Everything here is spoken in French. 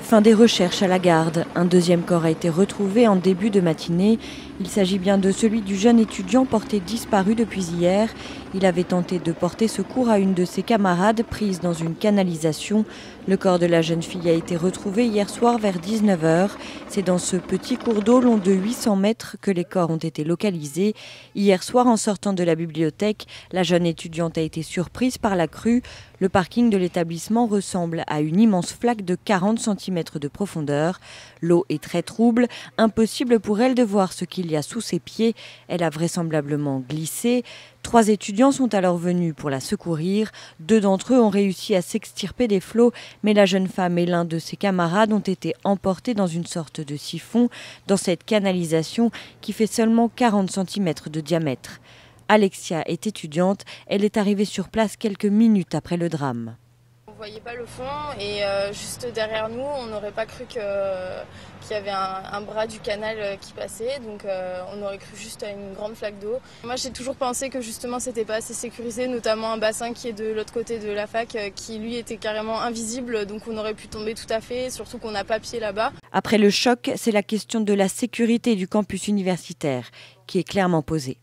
Fin des recherches à la garde. Un deuxième corps a été retrouvé en début de matinée. Il s'agit bien de celui du jeune étudiant porté disparu depuis hier. Il avait tenté de porter secours à une de ses camarades prise dans une canalisation. Le corps de la jeune fille a été retrouvé hier soir vers 19 h. C'est dans ce petit cours d'eau long de 800 mètres que les corps ont été localisés. Hier soir, en sortant de la bibliothèque, la jeune étudiante a été surprise par la crue. Le parking de l'établissement ressemble à une immense flaque de 40 cm de profondeur. L'eau est très trouble, impossible pour elle de voir ce qu'il y a sous ses pieds. Elle a vraisemblablement glissé. 3 étudiants sont alors venus pour la secourir. 2 d'entre eux ont réussi à s'extirper des flots, mais la jeune femme et l'un de ses camarades ont été emportés dans une sorte de siphon, dans cette canalisation qui fait seulement 40 cm de diamètre. Alexia est étudiante, elle est arrivée sur place quelques minutes après le drame. On ne voyait pas le fond et juste derrière nous, on n'aurait pas cru qu'il y avait un bras du canal qui passait, donc on aurait cru juste à une grande flaque d'eau. Moi j'ai toujours pensé que justement c'était pas assez sécurisé, notamment un bassin qui est de l'autre côté de la fac qui lui était carrément invisible, donc on aurait pu tomber tout à fait, surtout qu'on n'a pas pied là-bas. Après le choc, c'est la question de la sécurité du campus universitaire qui est clairement posée.